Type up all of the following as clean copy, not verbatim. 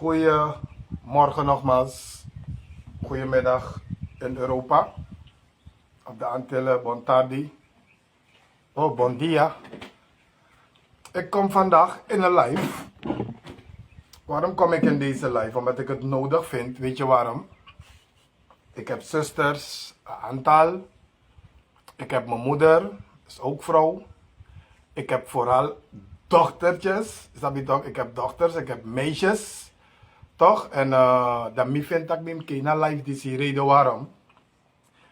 Goedemorgen nogmaals. Goedemiddag in Europa. Op de Antillen, bon tardi. Oh, bon dia. Ik kom vandaag in een live. Waarom kom ik in deze live? Omdat ik het nodig vind. Weet je waarom? Ik heb zusters, een aantal. Ik heb mijn moeder, is ook vrouw. Ik heb vooral dochtertjes. Snap je toch? Ik heb dochters, ik heb meisjes. Toch? En dan vind ik me geen live die is reden waarom.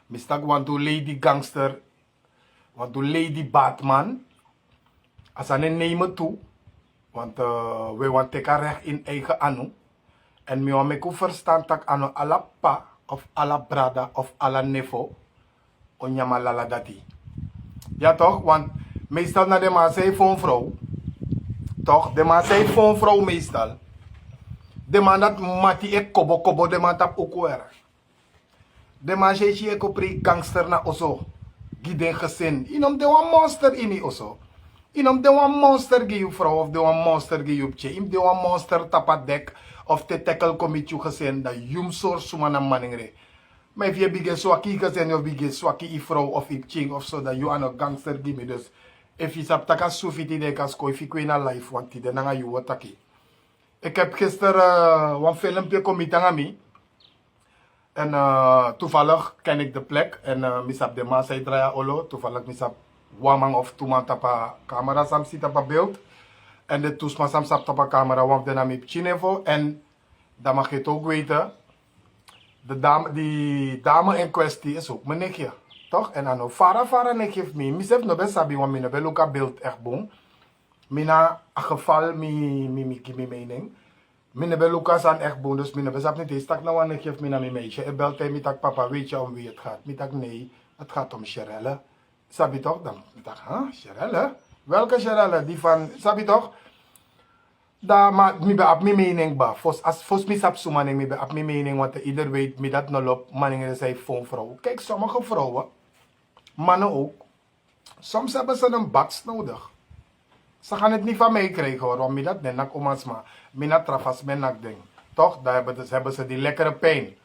Mistak want to lady gangster, want to lady Batman. Als aan nemen toe. Want we want te recht in eigen anu. En me want me verstand tak anu ala pa of ala brada of ala nevo. Onyama lala dati. Ja toch? Want meestal na de man zei voor een vrouw. Toch? De man zei voor een vrouw meestal. De man dat mati ek kobo de man tap okuera. De man zei ek opri gangster na oso. Giden gezin. Inom de wan monster ini oso. Inom de wan monster ge je vrouw of de wan monster ge je pje. Im de wan monster tapat dek of te tackle committee gezin. Da yum soor sumana maningre. Maar if je bige swaki gezin of bige swaki i vrouw of i ching of zo. Da you an a gangster gimme. Dus if je sap taka sufiti de kasko. If je kwe na life want die de nanga you wataki. Ik heb gisteren een filmpje comité aan mij. En toevallig ken ik de plek. En misap de maas hij draaien olo. Toevallig misap wamang of toeman tapa camera sam zit op beeld. En de toesma sam sap tapa camera wam de naam Chinevo. En dat mag je het ook weten. Die dame in kwestie is ook mijn nichtje. Toch? En dan fara nek heeft me. Misap no best sabi want me no beeld echt boom. Mina a geval mi mening. Mine be Lucas aan echt boon, dus mine besap niet eens. Tak nou aan ik geef mina mijn meisje. Ik belt hij, mi tak papa, weet je om wie het gaat? Mi tak nee, het gaat om Sherelle. Sabi toch? Dan mi tak, Sherelle? Welke Sherelle? Die van, sabi toch? Da maar mi be ap mi mening ba. Fos mi sap sumaning mi be ap mi mening, want ieder weet mi dat no lop maning is hij vrouw. Kijk, sommige vrouwen, mannen ook, soms hebben ze een bats nodig. Ze gaan het niet van mij krijgen hoor, want dat net nak omasma. Mina trafas men nak ding. Toch? Daar hebben ze die lekkere pijn.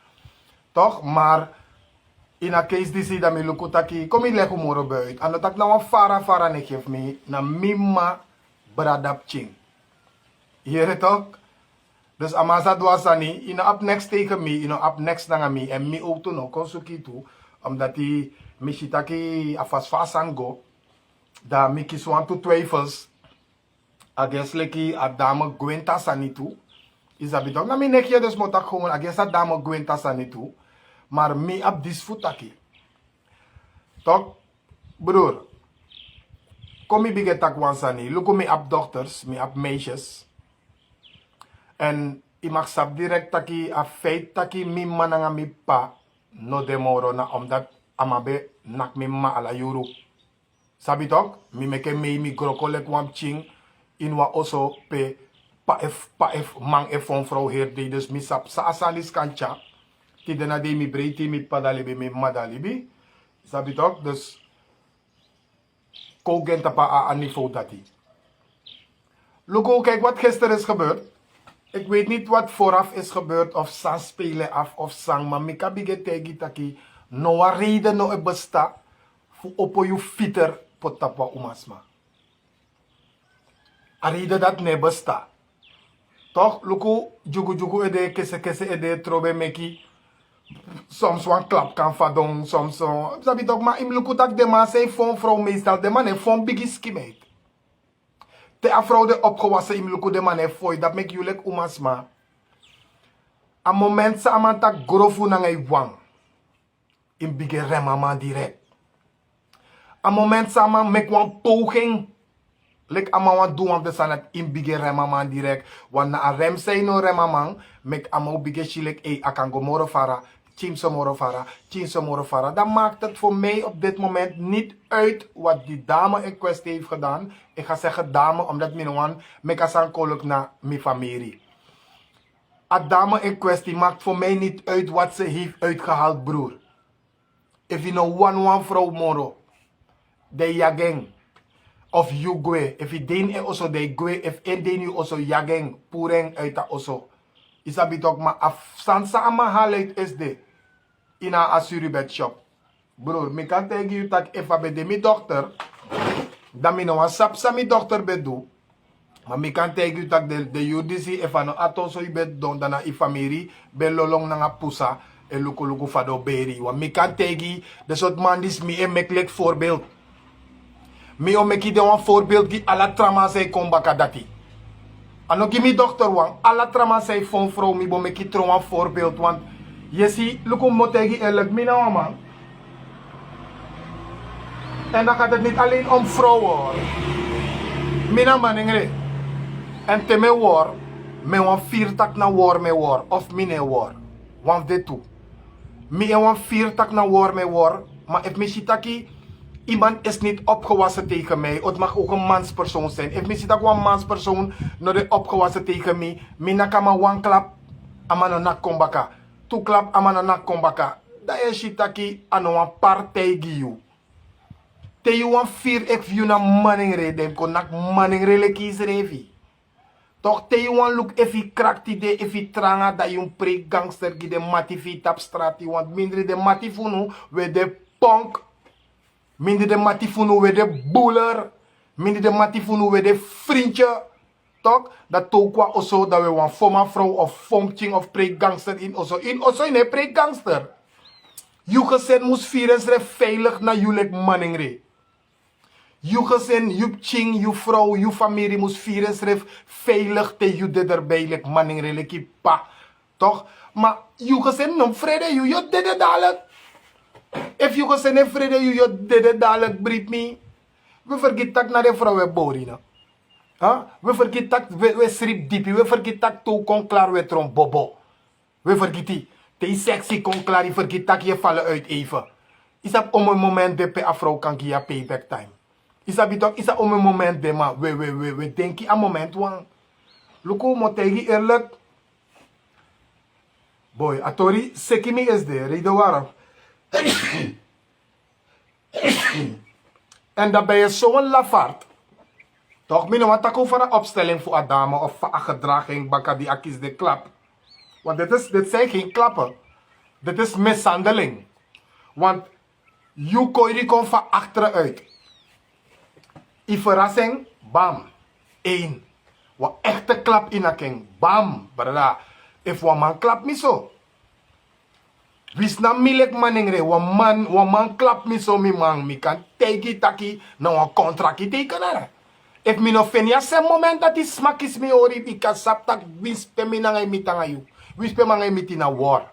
Toch? Maar in een case die zie dat me lukutaki, kom je lekker moro buiten. En dat ik nou een fara ne geef me, na mima bradap ching. Hier toch? Dus amasa dwasani, in up next tegen me, in up next nanga me, en me ook toen ook konsuki toe, omdat die mishitaki afas fasan go, da me kiswan to twijfels. Ages leki a dame gwenta sanitu. Isabidok na mi nekje dus moet ik gewoon ages a dame gwenta sanitu. Maar mi ab disfutaki. Toch? Broer. Kom mi bige tak wansani. Luko mi ab dochters, mi ab meisjes. En i mag sap direct taki a feit taki mi mananga mi pa. No demoro na omdat amabe nak mi ma ala yuru. Sabitok? Mi meke mi grokolek wam ching. In wa also pe pa ef mang efon vrouw heer die dus misap sa asalis kancha ti dena de mi breiti mi padalibi mi madalibi sabi toch dus kogen tapa a niveau dati. Logo kijk wat gisteren is gebeurd. Ik weet niet wat vooraf is gebeurd of sang spelen af of sang maar mi kabige tegi taki no a reden no e besta fu opo you fitter potapa umasma. Arida dat ne besta. Toch? Luku jugu ede kese ede trobe meki. Soms wan klap kan fadong, soms so. Sabi toch, maar im luku tak de man zei van vrouw meestal. De man heeft van biggie skimeet. Te a vrouw de opgewassen im luku de man heeft fooi. Dat mek jullie umasma. A moment sa aman tak grofu na ngay wang. Im biggie remaman direct. A moment sa aman mek wan poging. Lek ama wan doen want de sanat in bige remaman direct. Want na a rem say no remaman. Mek ama bige shilek akango moro fara. Chimso moro fara. Dan maakt het voor mij op dit moment niet uit wat die dame in kwestie heeft gedaan. Ik ga zeggen dame omdat minuan mekasan kolok na mi familie. A dame in kwestie maakt voor mij niet uit wat ze heeft uitgehaald broer. If you know one vrouw moro. De jageng. Of you gwe, if you den also de gwe, if en den you also yageng, pureng uit oso. Isabi toch maar afstansa amahalit is de. In een assuribed shop. Broer, ik kan tegen je dat if ik de mijn dochter, dan ik nog een sapsa mijn dochter bedoel. Maar ik kan tegen je dat de judici if ano ato so ibed don dan na ifamiri belolong na nga pusa e luku fado beri. Want ik kan tegen je, de soort man die me een meklek voorbeeld. Me o meki de een voorbeeld die alla trama say kombaka dati. Ano gi mi dochter wang alla trama say fon vrouw mi bo meki tro een voorbeeld want je ziet luku motegi eerlijk mina man. En dan gaat het niet alleen om vrouwen hoor. Mina maningre. En te me war, me wan viertak na war me war, of mine war. Want de toe. Me wan viertak na war me war, maar if me shitaki, iemand is niet opgewassen tegen mij, het mag ook een manspersoon zijn. If me shitaki een manspersoon, no de opgewassen tegen mij, me nakama one klap, amano nak kombaka. Two klap, amano nak kombaka. Da is shitaki, ano een partij giyu. Te you wan vier ek view na maningre, dem kon nak maningre le kies revi. Toch te je wan look if je krakt die if je tranga dat je een pre-gangster die de matifi tap straat want minder de matifunu we de punk minder de matifunu we de buller minder de matifunu we de vriendje toch dat ook qua oso dat we wan foma vrouw of fomching of pre-gangster in oso in een pre-gangster je gezet moest vieren veilig naar jullie maningre. Je gezin, je ching, je vrouw, je familie moest vieren schrijf veilig te je dit erbij, like manning reliki pa. Toch? Maar je gezin, no vrede, je dit het dadelijk. If je gezin heeft vrede, je dit het dadelijk, brief me. We vergeten dat naar de vrouw bori, no? Huh? We vergeten dat we strip diepi, we vergeten dat to kon klaar we trom bobo. We vergeten, te sexy kon klaar, je vergeten dat je vallen uit even. Is dat om een moment dat je vrouw kan je payback time. Isabi toch, isa om een moment de maar we denken aan moment wan. Luko mo tegi eerlijk. Boy, atori sekimi is de reden waarom. En dan ben je zo'n lafaard. Toch, min wat tako van een opstelling voor een dame of van een gedraging, baka die akis de klap. Want dit zijn geen klappen. Dit is mishandeling. Want je kooi komt van achteren uit. Die verrassing, bam. 1. Wat echte klap in a king, bam. Brada. If one man klap me zo. Wis na milek maningre, one man klap me zo, mi man. Mi kan teki taki na een contract tekenen. If mi no fenia se moment dat die smak is mi ori, mi kan sap tak wispe mi na ngay mitanga yu. Wispe ma ngay miti na war.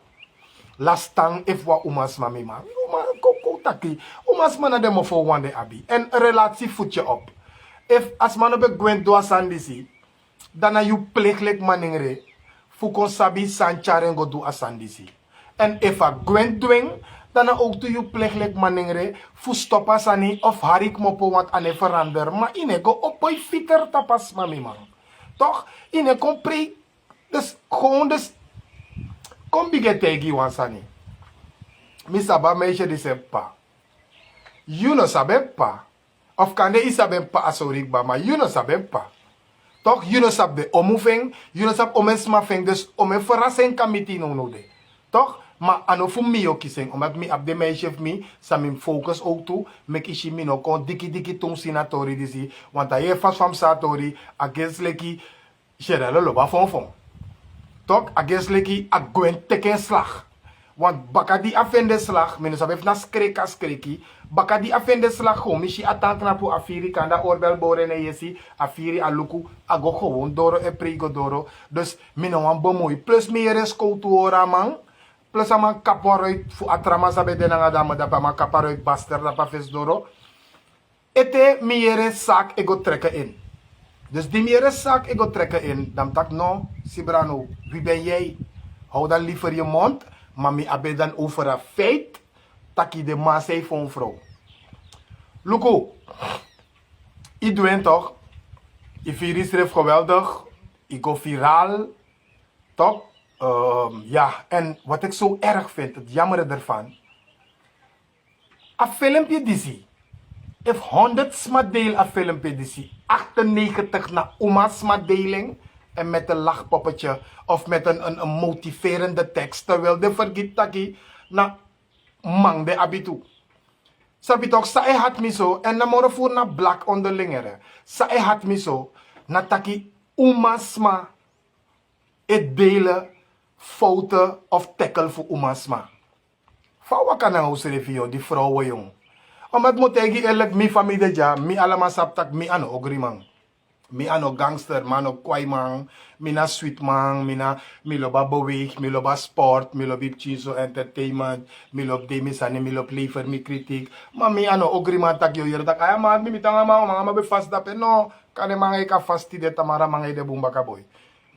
Last time if wa umas mami man. Koko taki. Umas man na demo for one day abi. En relatie voet je op. If as man op gwen do asandisi, dan na you pleklik maningre. Fukon sabi sancharengo do asandisi. En if a gwen dwing, dan na ook to you pleklik maningre. Fu stoppa sani of harik mopo want ane verander. Maar ine go opoi fitter tapas mami man. Toch? Ine compre. Dus gewoon dus. Kom bigetegi wansani. Mi saba meisje die se pa. You no sabe pa. Of kan de isabe pa asorik ba, maar you no sabe pa. Toch? You no sabe de omuving, you no sabe omensmafing, dus ome verrassing kan miti no de. Toch? Maar ano fu mi ook kising, omdat mi ab de meisje of mi, sa mi focus ook toe, mek ishi mi no kon diki tung sinatori disi, want hij vast van satori, against leki, sherelo loba fon. Toch? Against leki, a gwen teken slag. Want baka die afende slag, mensen hebben na skreki, baka die afende slag gewoon, misschien atant na po afiri kanda oorbel bore ne yesi, afiri aluku, ago gewoon doro e prigo doro. Dus mino wan bemoei. Plus meer is koutuora man, plus aman kaporuit fu atrama sabe de nanga dama dapa man kaporuit baster dapa ves doro. Ete meer zaak ego trekken in. Dus die meer zaak ego trekken in, dan tak no, Siebrano, wie ben jij? Hou dan liever je mond. Maar mi abe dan over een feit dat je de man zei voor een vrouw. Luko, ik doe het toch? Ik vind het geweldig. Ik go viraal. Toch? Ja, en wat ik zo erg vind, het jammer ervan. Een filmpje die zie. If 100 sma deel een filmpje die zie. 98 na oma sma deling. en met een lachpoppetje of met een motiverende tekst. Terwijl de vergiet taki na mang de abitu. Sabi toch, sa e hat mi zo, en na moro voor na black onderlingere. Sa e hat mi zo, na taki umasma het delen, fouten of tackle voor umasma. Fawa kan nou serivio, die vrouwen jong. Omdat moet ik eerlijk, mi familie ja, mi allemaal saptak, mi ano ogrimang. Mi ano gangster, mano kwaiman, mi na sweet man, mi loba beweeg, mi loba sport, mi loba chiso entertainment, mi loba demisane, mi loba lever, mi kritiek. Maar mi ano ogriman tak yo hier tak, ay man, mi mitanga mga be fast dape, no, kane mga ka fasti de tamara mga de bumba kaboy.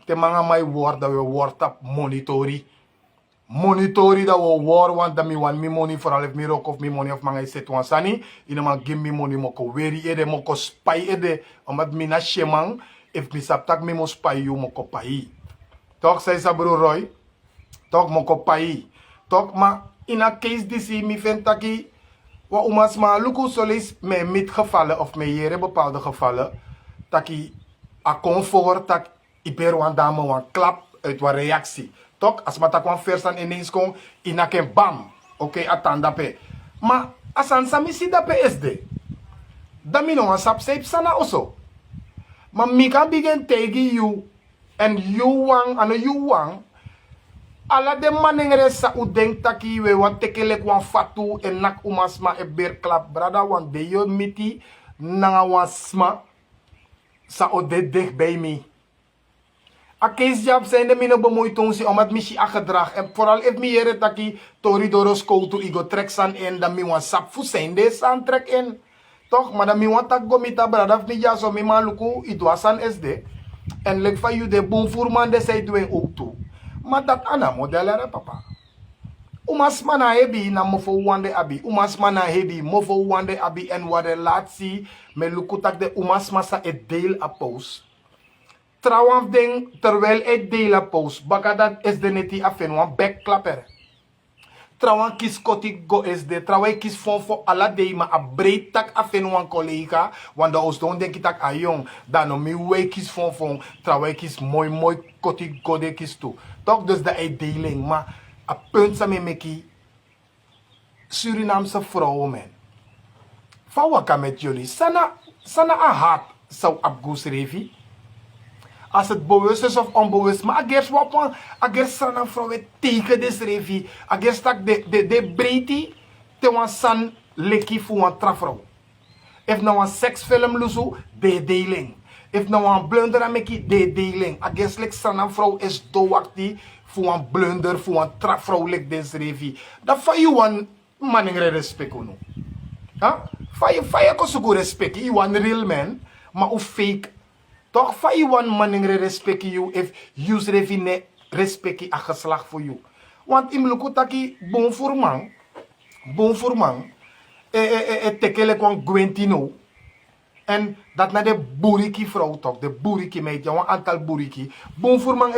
Te mga may woord dat we woord op monitori. Monitori dat we woord want dat mi want mi money vooral if mi rook of mi money of mga set wan sani. Ina mga give mi money moko weri ede moko spy ede. Omdat mi na shemang if mi saptak mi mo spy you moko pai. Tok say sa bro Roy. Tok moko pai. Tok ma ina case disi mi ventaki wa umas ma luku solis me mit gevallen of me jere bepaalde gevallen. Taki a comfort tak iper wan dame wan klap uit wan reactie. Tok, as mata kwan versan ineens kon, inaken bam. Oké, atanda pe. Maar as an samisi da pe SD. Dami no wan sap seip sana oso. Maar mi kan begin tegi you. En you wang, ano you wang. Ala de manengre sa u denk taki we wan tekelek wan fatu en nak umasma e ber klap. Brada wan de yo miti nanga wan sma. Sa o de dicht bij mi. A case job zijn de mino bemoeitong si omdat mishi a gedrag. En vooral if mi jere taki tori doros koutu igo trek san en dan mi wan sap fu zijn de san trek in. Toch? Maar dan mi wan tak gomita brada mi ja so mi man luku idwasan SD. En lek van you de boom voerman de zij doen ook toe. Maar dat ana modellere papa. Umas mana hebi na mofo wande abi. Umas mana hebi mofo wande abi en wat de laat zie. Me luku tak de umas masa et deel a post. Trouwens ding, terwijl ik deel een post, baka dat is de neti afen wan backklapper. Trouwens kies kotik go is de, trouwens kies voor alla day maar a breed tak afen wan collega, want de oostdoen denk ik tak a jong, dan no mi we kies voor, trouwens kies mooi kotik go de kies toe. Toch dus de uitdeling, maar a punt sa me meki Surinaamse vrouwen men. Van wat kan met jullie? Sana a haat zou abgoes revi. Als het bewust is of onbewust. Maar agers wapen, agers sana vrouwen teken des revi. Agers tak de breedte te wan san leki voor wan trafrouw. If nou een seksfilm lusu, de deling. If nou een blunder ameki, de deling. Agers lek sana vrouw is doakti voor een blunder, voor een trafrouw lek des revi. Dat van je wan maningre respect unu. Ha? Van je kosuku respect. Je wan real man, maar u fake. Toch van je wan maningre respect you if use revine respect a geslag voor you. Want im lukutaki bon voor man, tekele kon Gwentino. En dat na de buriki vrouw toch, de buriki meid, een aantal buriki. Bon voor man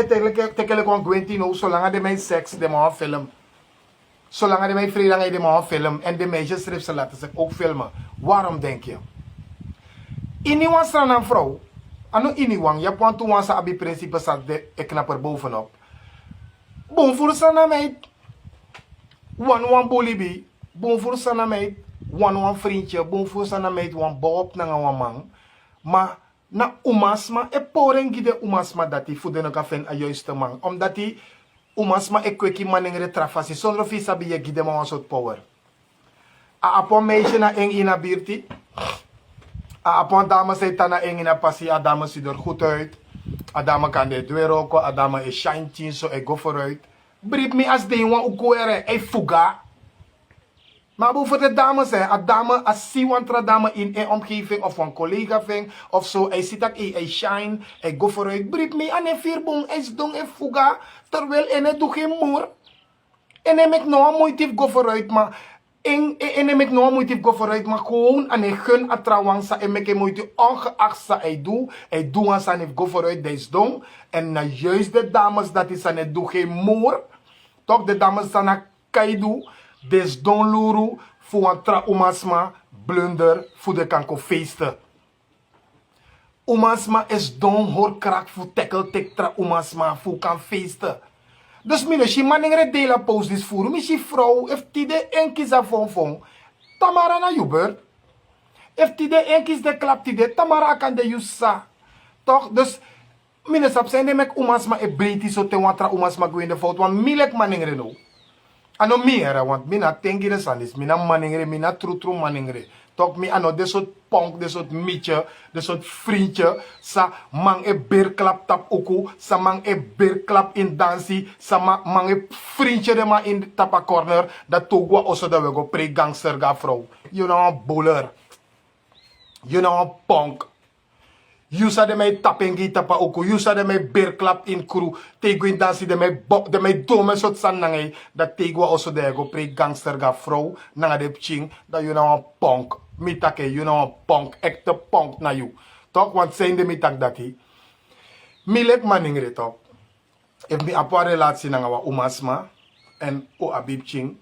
tekele kon Gwentino, zolang de mijn seks, de man film. Zolang de mijn vrede, de man film. En de meisjes schrijven ze laten zich ook filmen. Waarom denk je? In die wan straan een vrouw. Ano iniwang, je want toen was abi principe zat de knapper bovenop. Bon voor sana meid. Wan bolibi. Bon voor sana meid. Wan vriendje. Bon voor sana meid. Wan boop na wan man. Maar na umasma e poren gide umasma dati voor de nagafen a juiste man. Omdat die umasma e kweki manengre trafasi. Zonder visa bi je gide ma wan soort power. A apon meisje na eng ina birti. Apon dame zei tana engina passie, a dame ziet er goed uit. A dame kan de deur roken, a dame is shine chin, zo ik go vooruit. Brief me als de jongen ook goere, e fuga. Maar boven de dames zijn, a dame, als zie wantra dame in een omgeving of een collega ving, of zo, hij ziet dat hij shine, hij go vooruit. Brief me aan een vierbong, hij is dong en fuga, terwijl hij doet geen moer. En hij maakt nog een moeite go vooruit, maar... En ik nou moet go vooruit, maar gewoon aan een gun atrawangsa en ik moet ongeacht sa hij doe aan zijn go vooruit, dat is dong. En na juist de dames dat is aan het doen geen moer, toch de dames aan het kaidu, des don luru voor een tra umasma blunder voor de kanko feesten. Umasma is don hoor krak fu tekkel tektra umasma fu kan feesten. Dus mine, si maningre dela post dis furu, mi si vrouw, if tide enkis a fon, tamara na jubert. If tide enkis de klap tide, tamara kan de yusa. Toch? Dus, mine sap zijn de mek umasma e breiti so te watra umasma gwen de fout, want milek maningre no. Ano miera, want mina tengi de sandis, mina maningre, mina trutru maningre. Toch mi ano de soort ponk, de soort mietje, de soort vriendje, sa mang e beerklap tap oku, sa mang e beerklap in dansi, sa mang e vriendje de ma in tapa corner, dat togwa oso de wego pre gangster ga vrouw. You know a bowler. You know a ponk. You sa de mij tapengi tapa oku, you sa de mij beerklap in kru, tego in dansi de mij dome sot san nangai, dat tegwa oso de wego pre gangster ga vrouw, nanga de pching, dat you know a ponk. Mitake, you know, punk, echte punk na you. Toch, want zijn de mitak dati. Milek maningre toch. If mi apwa relatie na wa umasma en o abibching,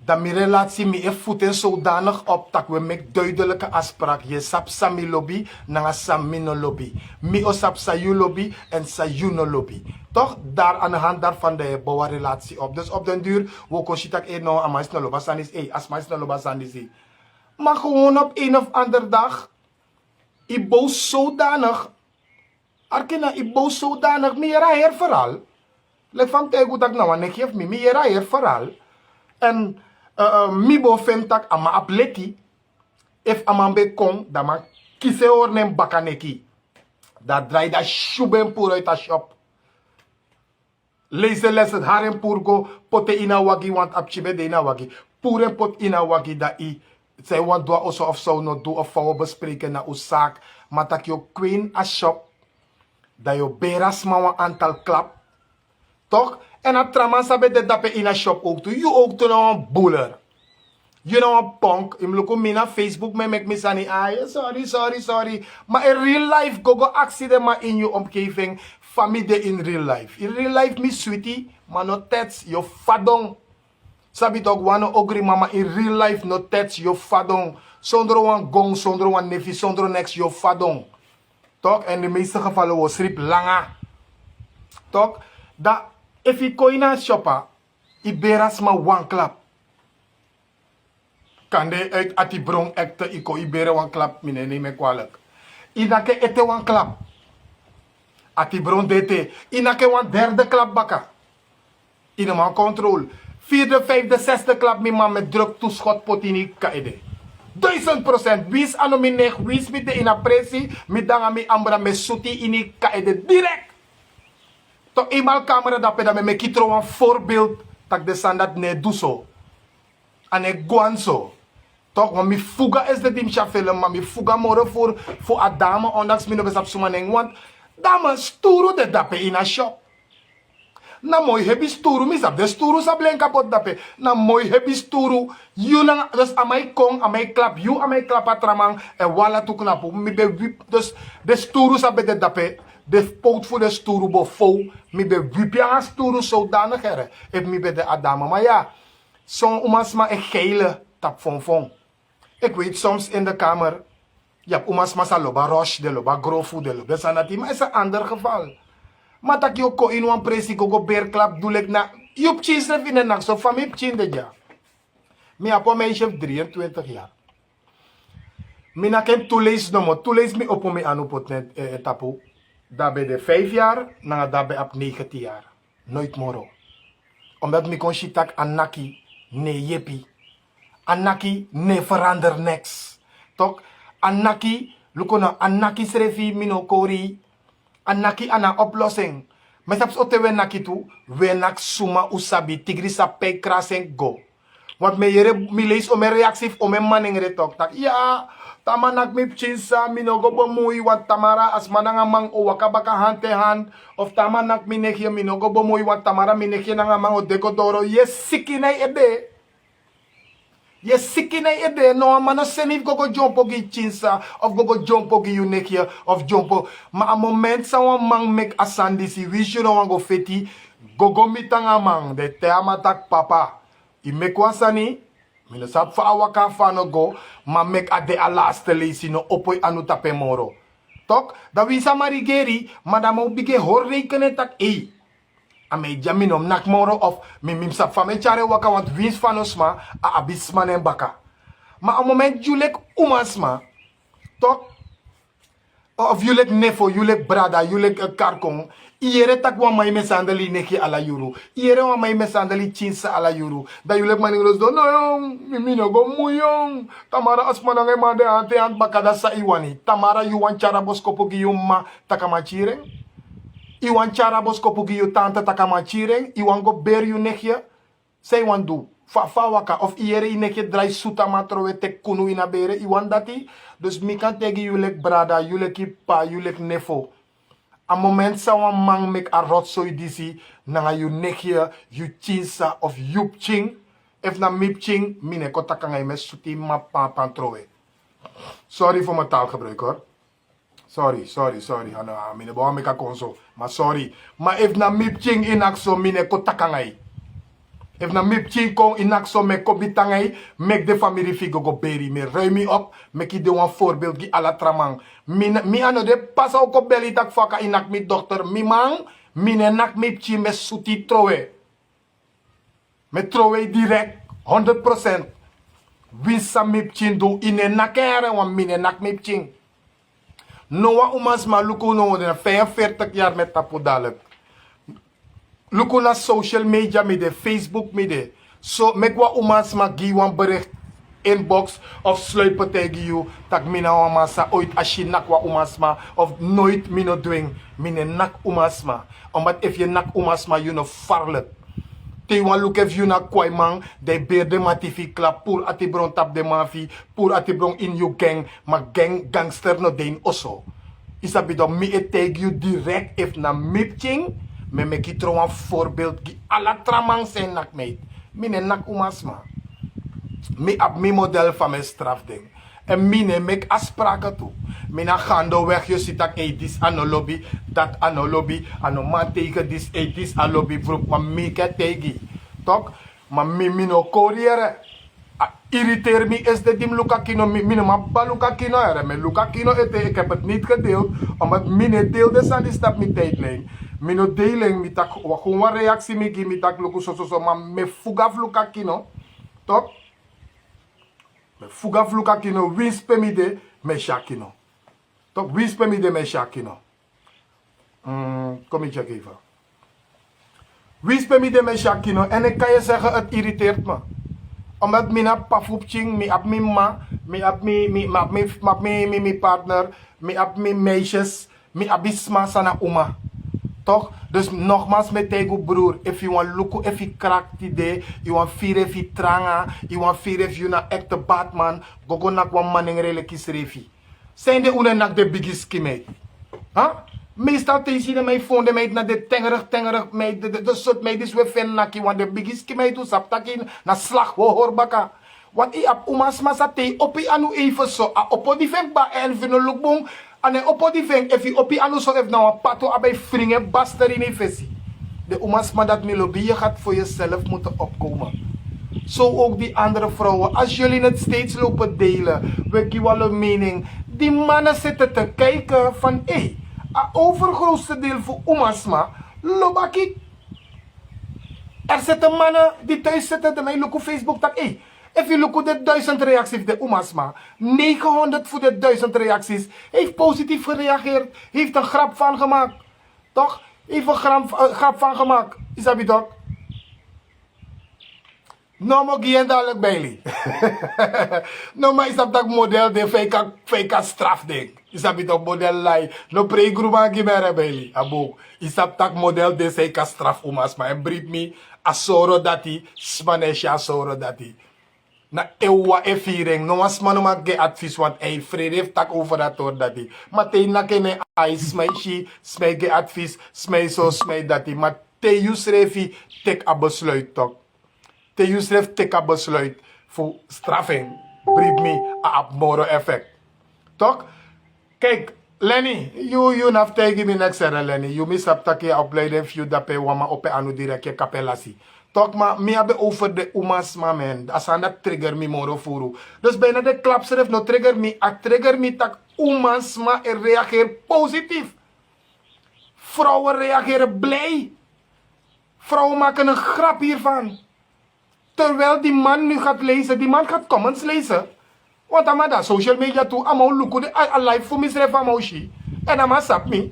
dan mi relatie mi voeten zodanig op dat we met duidelijke afspraak. Je sap sa mi lobby, na sa mi no lobby. Mi o sap sa you lobby en sa you no lobby. Toch, daar aan de hand daarvan de bouwen relatie op. Dus op den duur, wo koshitak no amais no loba sandis asmais no loba sandis Maar gewoon op een of ander dag, ik boos zodanig, arkena, ik boos zodanig, mi era her verhaal. Let van tegen dat nou, en ik geef mi era her verhaal. En mi bo fentak ama apleti, if amambe kong, dat ma kise or nem bakaneki. Dat draai dat shuben pur uit a shop. Lees de les het haren pur go, pote ina wagi, want apchibe de ina wagi. Pure pot ina wagi da i. Zij want doa also of zo no do of vouwen bespreken na uw zaak. Maar dat je queen a shop. Dat je beras maar een aantal klap. Toch? En dat traman sabe de dape in a shop ook toe. You ook toe nou een boeler. You know een punk. Ik look op na Facebook me mek me sani. Sorry. Maar in real life go accident maar in je omgeving. Familie in real life. In real life mi sweetie. Maar no tets. Je fadong. Sabi toch, wana ogri mama in real life no tets yo fadong. Zonder wan gong, zonder wan nefi, zonder niks yo fadong. Toch? En in de meeste gevallen was rip langa. Toch? Dat, if je koina shoppa, i beras ma wan klap. Kan de uit ati bron ekte, i bere wan klap, mine neem ik kwalijk. Inake ete wan klap. Ati bron dete, inake wan derde klap baka. Ina man control. Vierde, vijfde, zesde klap mi man met druk toeschot potini kaide. 1000%. Wis ano mi nek, wis mi de in appreci, mi danga mi ambra me suti ini kaide direct. To eenmaal camera dat peda me kitro een voorbeeld tak de sandat ne duso. Ane guanso. Toch, want mi fuga is de dimsha film, maar mi fuga more voor a dame, ondanks mi no besap sumaneng, want dame sturo de dape in a shop. Na mooi hebi sturu, misap de sturu sa blen kapot dape. Na mooi hebi sturu, you na, dus amai kong, amai klap, you amai klap atramang, en wala tu knapu. Mi be wip, dus de sturu sa bede dape, de poot voor de sturu bo fou, mi be wip ya sturu zodanig herre. If mi be de adama, maar ja, zo'n umasma een geile tap fon. Ik weet soms in de kamer, ja, umasma sa loba roche, de loba grofu, de loba sanati, maar is een ander geval. Maar dat je ook in een pressie go beerklap doe ik na. Je hebt cheese in de nacht, zo van mij heb je ja. Ik heb een meisje 23 jaar. Ik heb een toelees noemen. Toelees me op me aan op het tapu. Daarbij de 5 jaar, na daarbij op 19 jaar. Nooit moro. Omdat ik kon shitak anaki, ne jepi. Anaki, ne verander niks. Toch? Anaki, lukona anaki srefi minokori. Anaki ana oplossing. Maar zelfs ote we naki toe, we nak suma usabi tigri sa pek krasen go. Want me yere mi lees o me reactief o me maning retok tak. Ja, tama nak mi pchinsa mi no go bomui wat tamara as mananga mang o wakabaka hante hand of tama nak mi nekje mi no go bomui wat tamara mi nekje nanga mang o dekodoro. Yes sikinay ede. Je sikinay ede, no man senif gogo jumpo gi chinsa, of gogo jumpo gi unekia, of jumpo. Maar a moment sa wan mang mek asandi si, wish you no wan go feti, gogo mitanga mang, de te amatak papa. I mek wasani, mino sap fa awaka fa no go, ma mek a de alaste leisi no opoy anu tape moro. Toch? Dat we sa marigeri, maar dan moet ik hoor rekenen tak ame jaminom nak moro of mim sa fame chare waka want wins van ons ma a abisman en baka. Maar op het moment jullie umasma, toch? Of jullie nefo, jullie brada, jullie karkong, iere tak wa mai mesandali neki ala yuru. Iere wa mai mesandali chinsa ala yuru. Da jullie maninglos do, no, mimino go muyong. Tamara asma nge made ante ant bakada sa iwani. Tamara yuwan chara boskopo gi yumma takamachireng. Iwan chara boskopo gi yu tante takamachireng. Iwan go ber yu nekje. Say wan do. Fa waka of iere i nekje drai suta matrowe tek kunu ina bere. Iwan dati. Dus mi kan tegi julek brada, julek pa, julek nefo. A moment sa wan mang mek a rotsoy disi. Nanga yu nekje, yu chinsa of yup ching. If na mip ching, mine kotaka ngay mes suti ma pantrowe. Sorry voor mijn taalgebruik hoor. Sorry. Mine bawa meka konso. Maar sorry. Maar if na mip ching inakso, mine kotaka ngay. If na mip ching kong inakso me kobitangay, mek de familie figo go beri. Me ruim me op, mek i de wan voorbeeld gi ala tramang. Mi ano de pasa oko beli tak faka inak mi dokter. Mi mang, mine nak mip ching me suti trowe. Me trowe direct, 100%. Winsa mip ching do ine nakere wan mine nak mip ching. Noa umas ma luko no de 45 jaar met tapu dalek. Luko na social media mide, Facebook mide. So mekwa umas ma giwan bericht inbox of sluipen tegen you. Tak mina wamasa ooit as je nak wa umas ma of nooit mino dwing. Mine nak umas ma. Omdat if je nak umas ma you no farlet. Te wan look if you na kwai mang, de beer de matifi klap, pour atibron tap de mafi, pour atibron in you gang, ma gangster no dein oso. Isabi do mi e take you direct if na mipching, me meki tro een voorbeeld gi ala tramang zijn nak meid. Mine nak umasma. Mi ab mi model van mijn strafding. En mine mek afspraken toe. Mina gando weg, je ziet dat dis ano lobby, dat ano lobby, ano man tegen dis ano lobby, vroeg, maar mi ke tegi. Toch? Maar mi no courier. Irriteer me is de dim Luca Kino, mine ma ba Luca Kino ere. Me Luca Kino ete, ik heb het niet gedeeld, omdat mine deelde aan die stap mi tijdlijn. Mino dealing, mi tak, gewoon reactie mi gi, mi tak luku so, maar me fugaf Luca Kino. Toch? Me fugaf Luca Kino, wins pe mi de, me shakino. Toch, wins pe mi de, me shakino. Kom ik check even. Wins pe mi de, me shakino. En ik kan je zeggen, het irriteert me. Omdat mina pafoepching, mi ap mi ma, mi ap mi partner, mi ap mi meisjes, mi abisma sana uma. Toch? Dus nogmaals met tegen broer, if you want luku, if you crack today, you want fear if you tranga, you want fear if you na echte Batman, gogo nak wan maning rele kisrefi. Zijn de une nak de biggest kimeet? Huh? Meestal tegen de mij phone de meid na de tengerig meid, de soort meid is we fen naki, want de biggest kimeet u saptakin na slag hoor baka. Want i ap umas masate, opi anu even so, a opo di fen ba en vino lukbong, ane opo di fen, if i opi anu so ef nou een pato abij fringen, baster in een visie. De umas ma dat melodie, je gaat voor jezelf moeten opkomen. Zo ook die andere vrouwen. Als jullie het steeds lopen delen, we kiwalen mening. Die mannen zitten te kijken van, hé, het overgrootste deel voor umasma, lobaki. Er zitten mannen die thuis zitten, die mij lopen op Facebook, dat, hé, if je look de 1000 reacties de umasma, 900 voor de 1000 reacties, heeft positief gereageerd, heeft een grap van gemaakt. Toch? Heeft een grap van gemaakt. Is dat toch? No mo gien dadelijk bijli. No maar is dat model de fake straf ding. Is dat toch model lai. No pre-groepa gimere bijli. Abo. Is dat model de fake straf umasma. En brief me asoro dati, Spanish asoro dati. Na ewa e viering. No was man ma ge advies want ei vrede heeft tak over dat hoor dati. Maar te na kene ai smai shi, smai ge advies, smai so smai dati. Maar te use refi tek a besluit toch. Te Yusref teka besluit voor straffing. Brief me a abmoro effect. Toch? Kijk, Lenny, you have tegen me next era Lenny. You miss up take opleiding few dape wama ope anu direct je kapelasi. Toch, maar me hebben over de umas, man. Als aan dat trigger me moro furu. Dus bijna de klapschrift no trigger me. A trigger me tak umas, maar er reageert positief. Vrouwen reageren blij. Vrouwen maken een grap hiervan. Terwijl die man nu gaat lezen, die man gaat comments lezen. Want dan dat social media toe, allemaal lukken, live voor misref allemaal shi. En dan sap me.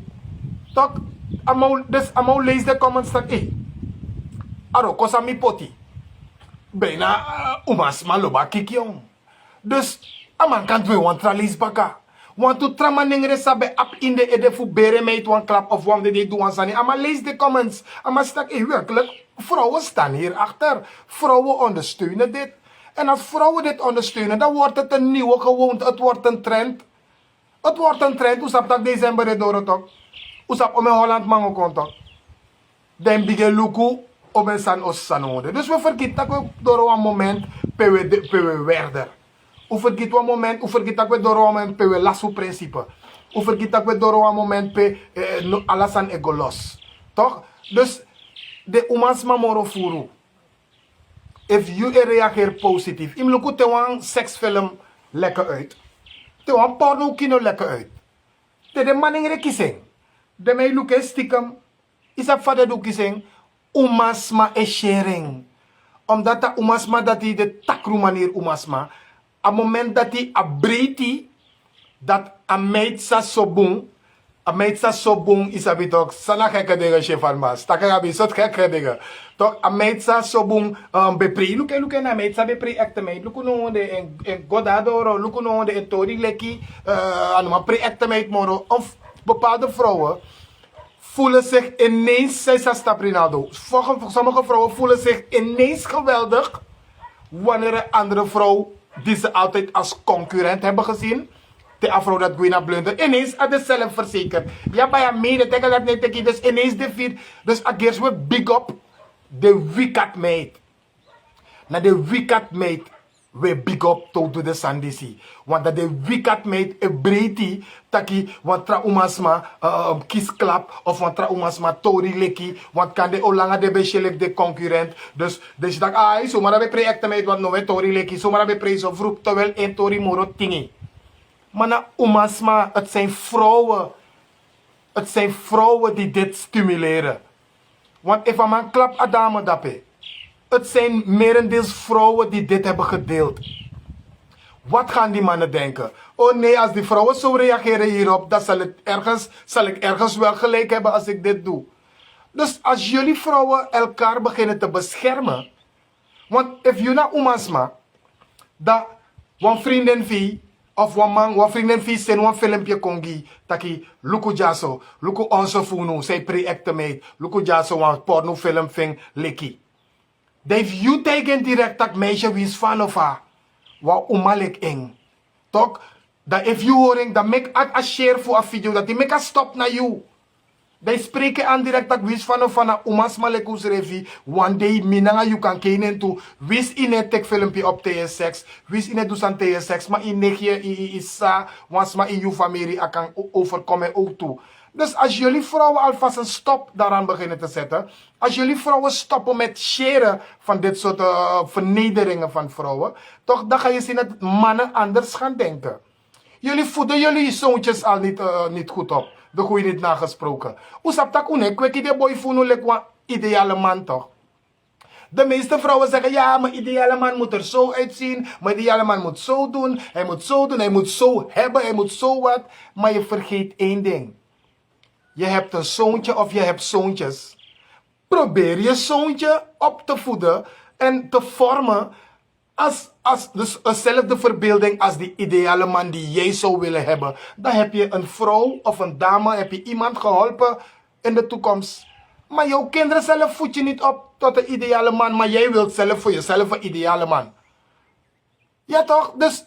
Toch, allemaal lees de comments dat, aro, kosa mi poti. Bijna, umas maloba kikiong. Dus, aman kan twee want tralis baka. Want to tramaningre sabe ap in de ede fu bere meet one klap of one de doen sani. Ama lees de comments. Ama stak werkelijk. Vrouwen staan hier achter. Vrouwen ondersteunen dit. En als vrouwen dit ondersteunen, dan wordt het een nieuwe gewoonte. Het wordt een trend. Het wordt een trend. Hoe sap dat december door het ook? Hoe sap om in Holland mango komt ook? Den bige luku om in san os sanode. Dus we vergeten dat we door een moment pewe werder. Hoe vergeet een moment, hoe vergeet dat we door een moment pe lasso principe. Hoe vergeet dat we door een moment pe alasan ego los. Toch? Dus de umas mamoro furu. If you reageert positief. Im luku te wan seksfilm lekker uit. Te wan porno kino lekker uit. De manning rekising. De mij luke stiekem. Is dat vader doe kissing. Umasma e sharing. Omdat dat umasma dat hij de takru manier umasma. A moment dat hij abreti. Dat a meid sa sobung. A meid sa sobung is a bitok. Sana gekke dingen chef armas. Taka gabi sot gekke dingen. Toch a meid sa sobung bepri. Luke na meid sa bepri ekte meid. Luku no de en godadoro. Luku no de en tori leki. Anuma pre ekte meid moro. Of bepaalde vrouwen voelen zich ineens, zij staat Rinaldo. Sommige vrouwen voelen zich ineens geweldig wanneer een andere vrouw die ze altijd als concurrent hebben gezien, de vrouw dat Gwina blunder, ineens had ze zelf verzekerd. Ja, bij haar mede, tegen dat niet tegen, dus ineens de vier. Dus ageers we big up de wicked maid. Na de wicked maid we big up to de sandisi. Want dat de wicked maid e breedie taki want tra umasma kisklap of want tra umasma tori leki want kan de olanga de beshelek de concurrent. Dus je dacht ai so maar we projecten meid want no we tori leki so maar we prijs of vroeg terwijl en tori moro tingi. Maar na umasma het zijn vrouwen. Het zijn vrouwen die dit stimuleren. Want if een man klap a dame dappe. Het zijn merendeels vrouwen die dit hebben gedeeld. Wat gaan die mannen denken? Oh nee, als die vrouwen zo reageren hierop, dan zal ik ergens wel gelijk hebben als ik dit doe. Dus als jullie vrouwen elkaar beginnen te beschermen. Want if you na umasma, dat wan vriendin vie, of wan man, wan vriendin vie zijn wan filmpje kongi, taki luku jaso, luku onze funu, zij pre-acte meid, luku jaso wan porno film ving leki. Dave you tegen direct dat meisje wie is van of haar. Wat umalek eng. Toch? Dat if you horing, dat make a share voor een video, dat die make a stop naar you. Die spreken aan direct dat wie is van of van umas malekus revi. One day minanga you kan kenen toe. Wis in het tek filmpje op TS6. Wis in het dus aan TS6. Maar in negje isa. Wans maar in je familie kan overkomen ook toe. Dus als jullie vrouwen alvast een stop daaraan beginnen te zetten. Als jullie vrouwen stoppen met sharen van dit soort vernederingen van vrouwen. Toch, dan ga je zien dat mannen anders gaan denken. Jullie voeden jullie zoontjes al niet goed op. De goeie niet nagesproken. Hoe sap dat une? Kweki de boy voelen like ideale man toch? De meeste vrouwen zeggen, ja, mijn ideale man moet er zo uitzien. Mijn ideale man moet zo doen. Hij moet zo doen. Hij moet zo hebben. Hij moet zo wat. Maar je vergeet één ding. Je hebt een zoontje of je hebt zoontjes. Probeer je zoontje op te voeden en te vormen dus eenzelfde verbeelding als die ideale man die jij zou willen hebben. Dan heb je een vrouw of een dame, heb je iemand geholpen in de toekomst. Maar jouw kinderen zelf voed je niet op tot een ideale man, maar jij wilt zelf voor jezelf een ideale man. Ja toch? Dus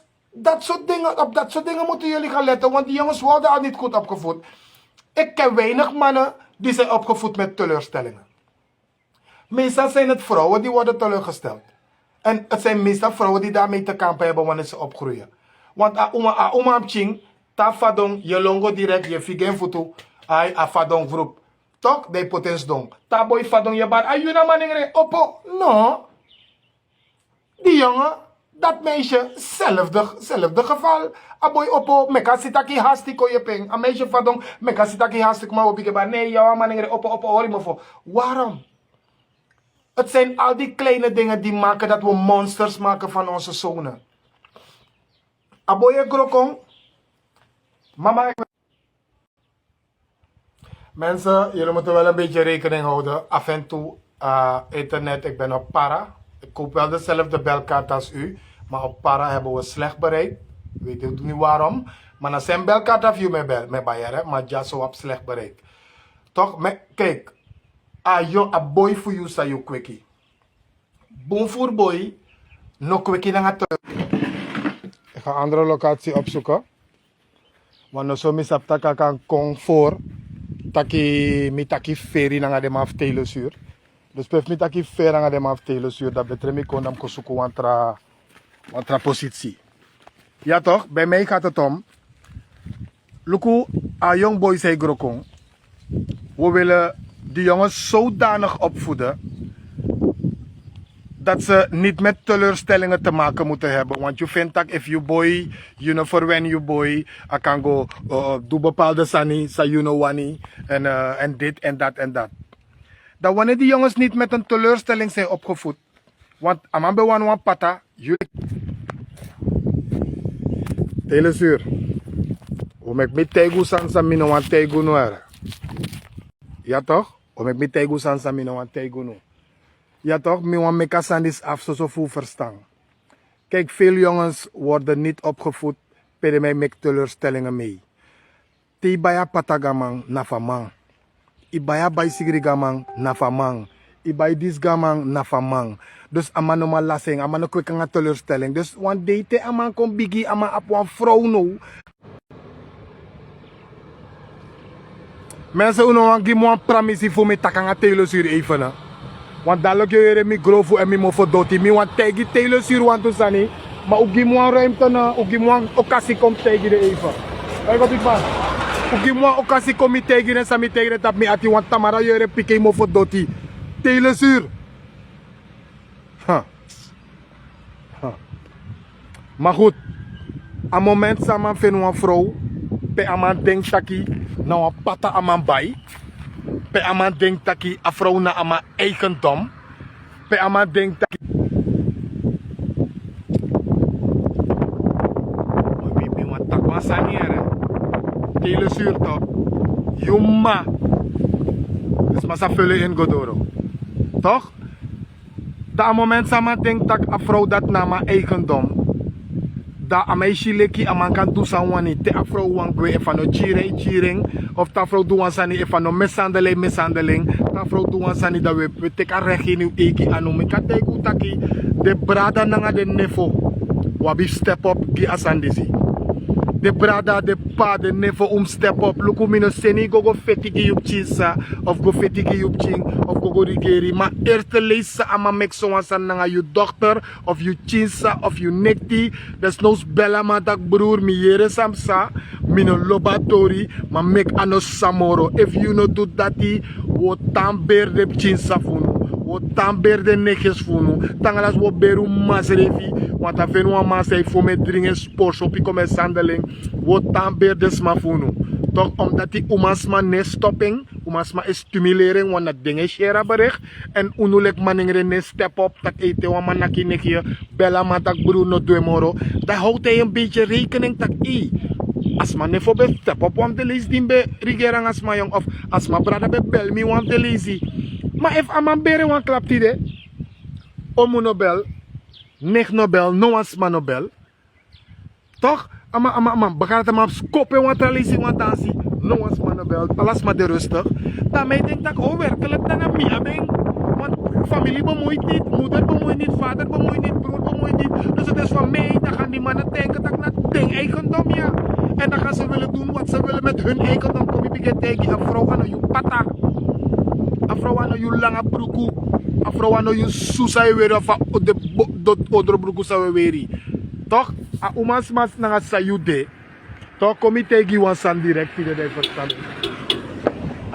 op dat soort dingen moeten jullie gaan letten, want die jongens worden al niet goed opgevoed. Ik ken weinig mannen die zijn opgevoed met teleurstellingen. Meestal zijn het vrouwen die worden teleurgesteld. En het zijn meestal vrouwen die daarmee te kampen hebben wanneer ze opgroeien. Want oma ching, ta fadong, je longo direct, je figen foto, a fadong groep. Toch? De potens dong. Taboy fadong je bar. Ayun naman ingre. Opo. No. Die jongen, dat meisje, zelfde geval. Aboy opo, meka sitaki hasti ko je ping. Een meisje fadong, meka sitaki hasti ko maar op je bar. Nee, jouw man ingre. Opo, hoor je me voor. Waarom? Het zijn al die kleine dingen die maken dat we monsters maken van onze zonen. Aboye grokong. Mama. Mensen, jullie moeten wel een beetje rekening houden. Af en toe internet, ik ben op para. Ik koop wel dezelfde belkaart als u. Maar op para hebben we slecht bereik. Weet ik niet waarom. Maar dan zijn belkaart af je met bayeren. Maar ja, zo op slecht bereik. Toch? Kijk. A boy voor you sa you kweki. Boom voor boy. No kweki na nga terug. Ik ga een andere locatie opzoeken. Want no so misap taka kan kong voor. Mi taki feri na nga dem af telesuur. Dus pef mi taki feri na nga dem af telesuur. Dat betreft mi kon nam kosuku wantra positie. Ja toch? Bij mij gaat het om. Luku, a young boy zei grokong. We willen die jongens zodanig opvoeden dat ze niet met teleurstellingen te maken moeten hebben. Want je vindt dat if you boy, you know for when you boy, I can go do bepaalde sani, sa you know wani, en dit en dat en dat. Dat wanneer die jongens niet met een teleurstelling zijn opgevoed, want aman bewan wan pata, jullie telesuur. Om ik met tegu sansa mino wan tegu noer. Ja toch? Om ik met tegu sansa mino wan tegu no. Ja toch, mi wan meka sandis af zo voel verstaan. Kijk, veel jongens worden niet opgevoed per mij met teleurstellingen mee. Ti baya patagamang nafamang. Ibaya bay sigrigamang nafamang. Ibay disgamang nafamang. Dus aman no malasing, aman no kwek nga teleurstelling. Dus one day te aman kon bigi aman ap wan vrouw no. Mensen uno wan give wan pramisi voor me takanga teleursuur even na. Want dadelijk je mi grofu en mi mofo doti. Mi want tegi teleursuur want to sani. Maar ook give wan ruimte na, ook give wan occasie kom tegi de even. Kijk wat ik van. Ook give wan occasie kom mi tegi en sami tegi de tap mi ati want tamara je pike mofo doti. Teleursuur. Maar goed, aan moment samen vinden we een vrouw. Pe aman denk taki na een pata aman bay. Pe aman denk taki a vrouw na aman eigendom. Pe aman denk taki. Mi want takwa saniere. Telesuur toch. Yuma. Dus masa vullen in Godoro. Toch? Dat moment samen denk tak a vrouw dat na aman eigendom. Da ameishi leki aman kan do wani te afro wangwe if ano cheering of ta afro do sani if ano mishandeling ta afro do sani da we take a recht in eki anu me kan take utaki de brada nanga de nefo wabi step up gi asandisi de brada de pa de nefo step up luku mino seni go fetigi yup chisa of go fetigi yup ching of go rigeri ma eerste leesa ama mek so wansan nanga you dochter of you chinsa of you nekti des nos bella ma dak broer mi yere samsa mino lobatori ma mek ano samoro if you no do dati wo tamber de chinsa funu wo tamber de nekes funu tangalas wo beru masrefi want a venu ama say fo me drinken sport op come sandeling wo tamber de smafunu toch omdat die umasma ne stopping umasma is stimulering want dat dingen share bericht en unulek maningre ne step up tak ete wa manaki nekie bella ma tak bruno doemoro daar houdt hij een beetje rekening tak asma ne voor be step up want de lees dimbe rigerang asma jong of asma brada be bel mi want de leesi maar if aman bere wan klap tide omu nobel nek nobel no asma nobel toch ama bakar ma skopen wat leesi want dansi no asma nobel alas ma de rustig daarmee denk dat oh werkelijk dan mi abeng want familie bemoeit niet moeder bemoeit niet vader bemoeit niet broer bemoeit niet dus het is van mij dan gaan die mannen denken dat ik naar ding eigendom ja en dan gaan ze willen doen wat ze willen met hun eigendom kom je begint tegen een vrouw aan je pata een vrouw aan je lange broeku een vrouw aan je susai weer of de andere broeku zou weer toch a umas mas na sayude toch kom je tegen je san direct in de verstand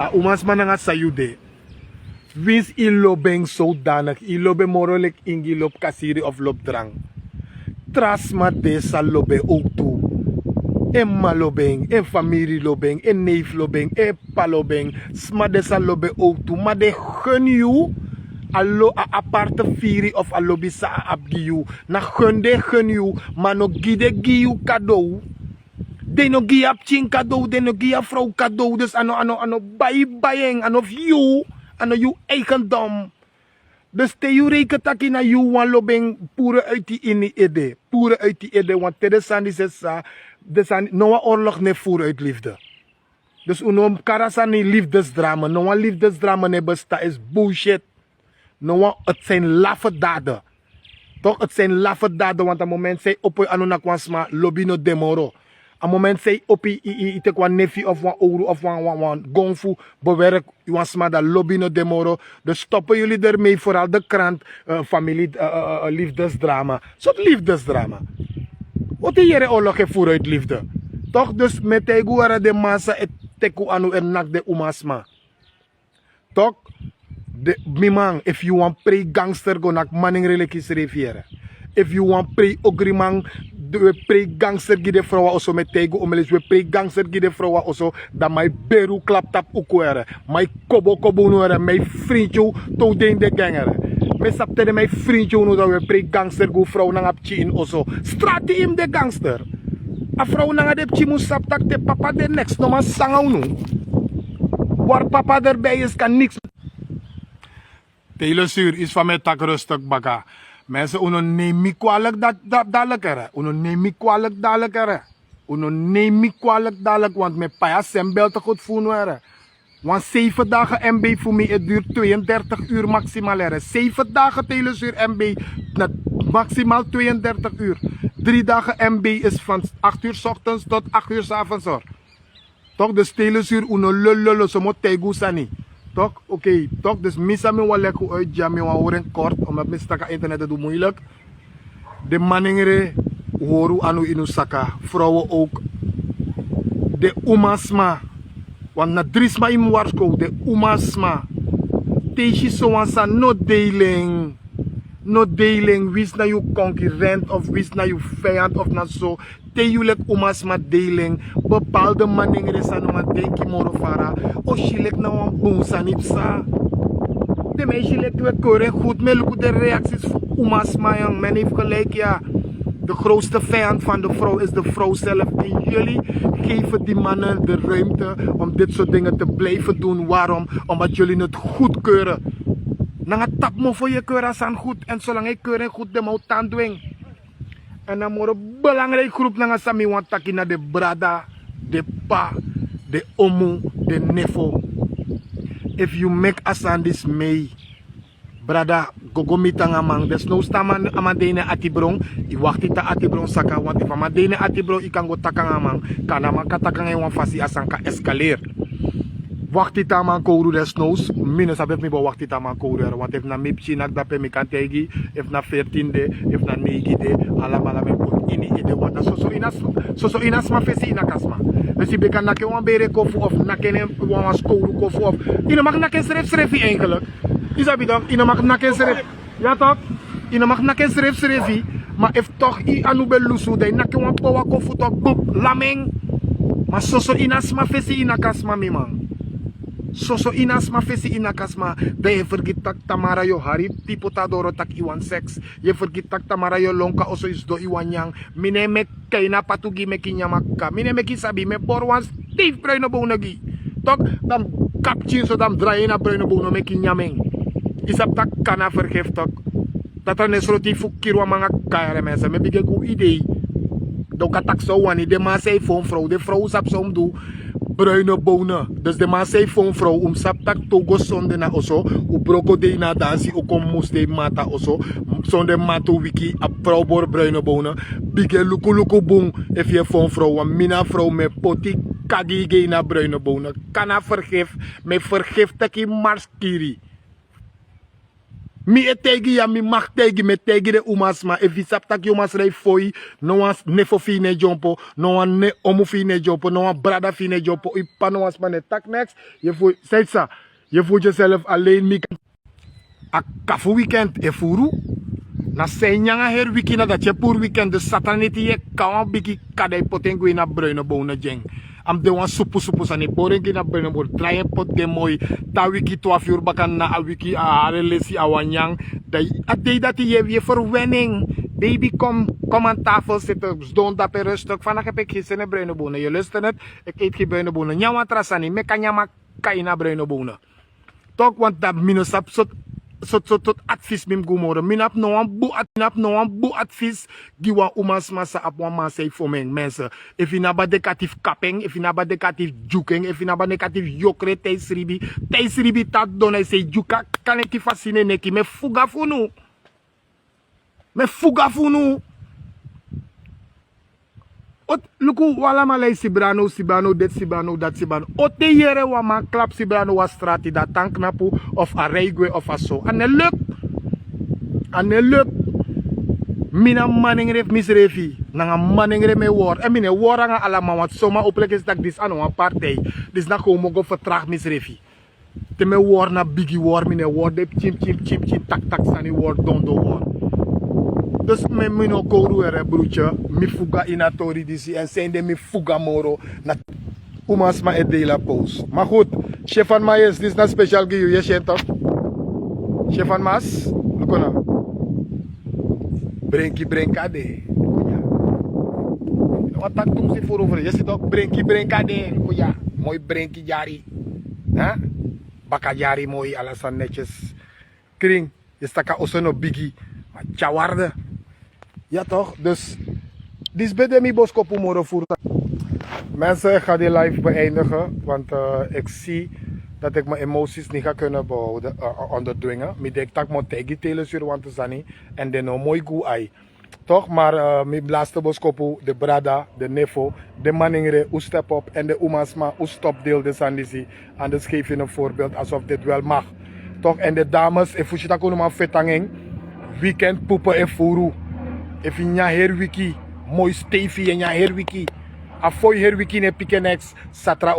A umas man nga sayude. Wins ilobeng zodanig. Ilobe morolik ingilop kasiri of lopdrang. Tras ma desa lobe ook toe. En malobeng, en familie lobeng, en neef lobeng, en palobeng. Sma desa lobe ook toe. Maar de gun you. Allo a aparte firi of allo bisa abgiu. Na gun you. Maar no gide giu cadeau. De no gia chin cadeau, de no gia vrouw cadeau. Dus ano bayeng, ano you, ano you eigendom. Dus te you reken taki na you wan lobeng pure uit die ini ede. Pure uit die ede, want tedesan die zesa, desan no oorlog ne voer uit liefde. Dus unom karasa ni liefdesdrama, no wan liefdesdrama ne besta is bullshit. No wan, het zijn laffe daden. Toch, het zijn laffe daden, want aan het moment zij op ano na kwansma lobino demoro. Aan het moment zij op ite kwa nefi of wan ouro of wan gongfu bewerk wansma da lobino demoro. Dus stoppen jullie ermee, vooral de krant, familie, liefdesdrama. Soort liefdesdrama. Wat die jere oorlog heeft vooruit liefde. Toch, dus met tegu era de massa et teku anu ernak de umasma. Toch? De mimang, if you want pre gangster go nak manning relekis reviere. If you want pre ogrimang, we pre gangster gide vrouwen also met tego omelis we pre gangster gide vrouwen also da my beru klaptap ukwere. My kobo no era my vriendjo to den de gangere. Me sapte de my vriendjo no da we pre gangster go vrouw nang apchi in also. Strati im de gangster. A vrouw nang de pchi mus saptak de papa de next no mas sangaw no. Waar papa erbij is kan niks. Telesuur is van mij tak rustig baka. Mensen, uno neem me kwalijk dadelijk er. Uno neem me kwalijk dadelijk er. Uno neem me kwalijk dadelijk, want mijn pa zijn bel te goed voelen er. Want 7 dagen MB voor mij, het duurt 32 uur maximaal er. 7 dagen telesuur MB, maximaal 32 uur. 3 dagen MB is van 8 uur 's ochtends tot 8 uur 's avonds hoor. Toch, dus telesuur uno lullo, zo moet tegu sani. Toch? Oké, toch? Dus misa me wel lekker uit, ja, me wel horen kort, omdat me staka internet doet moeilijk. De manningere horu anu inu saka, vrouwen ook. De umasma, want na drisma im warsko, de umasma. Teshi so wansa no dealing. No dealing, wis na you concurrent of wis na you vijand of na zo. Te julek umasma dealing. Bepaalde maningere sa naman denki moro fara. O shilek na wan boonsa nipsa. De meisje lek we keurig goed. Me lukt de reacties van umasma yang. Men heeft gelijk ja. De grootste vijand van de vrouw is de vrouw zelf. En jullie geven die mannen de ruimte om dit soort dingen te blijven doen. Waarom? Omdat jullie het goedkeuren. Nanga tap mo voor je keuren aan goed. En zolang je keuren goed de mout tandwing. En dan moet een belangrijk groep nanga sami want taki na de brada, de pa, de omu, de nefo. If you make asan this mee, brada, gogo mitanga mang. Des no staman amadene atibrong, I wacht ita atibrong saka. Want if amadene atibrong, I kan go takanga mang. Kana man katakanga wan fasi asan ka escaleer. Wacht ita man kouru des no's. Minus abef mi bo wacht ita man kouru er. Want if na mipchi nak dape mi kan tegi. If na 14de, if na 9de. Alamala me put ini ide. Want so inas ma fesi ina kasma. Dus je kan nake wan bere kofu of nake wan kouru kofu of. Ino mag nake schrefi eigenlijk. Isabi toch? Ino mag nake schrefi. Ja toch? Ino mag nake schrefi. Maar if toch I anu belusu de nake wan powa kofu toch boep lameng. Maar so inas ma fesi ina kasma mi man. So inas ma fesi ina kasma. De je vergit tak tamara yo hari tipo tadoro tak iwan seks. Je vergit tak tamara yo lonka oso is do iwan yang. Mine me kaina patugi me kinyamaka. Mine me kisabi me borwan Steve bruine bonagi. Tok dan kapchin so dan draai na bruine bono me kinyameng. Isap tak kana vergif tok. Dat er nesroti fukirwa mga kaya mensen. Me bigay ko idee. Do katak so wani de ma say phone vrouw. De vrouw sap so do. Bruine bonen. Dus de man zei voor een vrouw om saptak togo zonde na oso. U broko de na dansi u kom moest de mata oso. Zonde mato wiki a vrouw bor bruine bonen. Bige luku boom. If je voor een vrouw. Want mina vrouw met poti kagige na bruine bonen. Kana vergif. Me vergif taki marskiri. Mi etegi ya mi mag tegi me tegi de umas ma if isap tak yo mas rei foi no was nefo fine jompo no wan ne omu fine jompo no wan brada fine jompo i pa no was ma ne tak next je voelt steeds je voelt jezelf alleen mi a kafu weekend e furu na senyanga her wiki na dat je pour weekend de sataniti ye kawan biki kadai potengui na bruine bona jeng am de wan supu sani borengi na bruine bol draai pot de mooi ta wiki 12 uur bakan na a wiki a relesi a wanyang dai a dei dat je verwenning baby kom aan tafel zitten don dat per rustig vandaag heb ik geen bruine bonen je lust het ik eet geen bruine bonen nyawa trasani me kanyama kaina bruine bonen toch want dat minusap tot advies mim gumore minap no wan bu advies giwa umas masa ap wan masa fomeng mensen if inaba dekatief kapeng if inaba dekatief juking if inaba dekatief yokre teisribi tat donai se juka kaneki fascine neki me fuga funu ot luku wala malay Siebrano dit Siebrano dat Siebrano ot de yere wa man klap Siebrano was strati dat tank napu of a reigwe of a so ane luk mina maningre misrefi nanga maningre me war e mine war nga alama wat soma oplek is dat dis ano een partij dis na ko mo go vertraag misrefi te me war na bigi war mine war de chim tak sani war dondo war. Dus met mijn koruere broertje, mi fuga inatori disi en zijn de mi fuga moro na umas ma edela post. Maar goed, chef van Maes, dit is na speciaal giyu, je kent toch? Chef van Maas, lukona. Brenkade. Wat tak tum si voor over, je zit ook brenkade, ja, mooi brenki jari. Huh? Baka jari mooi, alasan netjes. Kring, je staka osono bigi, maar chawarde. Ja toch, dus dit is mi boskopu moro voertuig. Mensen, ik ga die live beëindigen, want ik zie dat ik mijn emoties niet ga kunnen behouden, onderdwingen. Ik denk dat ik moet tegen telesuur want te zijn en de no mooi goed ai. Toch, maar mijn laatste boskopu, de brada, de nevo, de maningre, u step op en de umasma, u stop deel de sandisi. En dus geef je een voorbeeld alsof dit wel mag. Toch, en de dames, if je dat maar vetanging, weekend poepen en furu. If je nya her wiki, mooi stevie en nya her wiki. Afoy her wiki ne pikenex, satra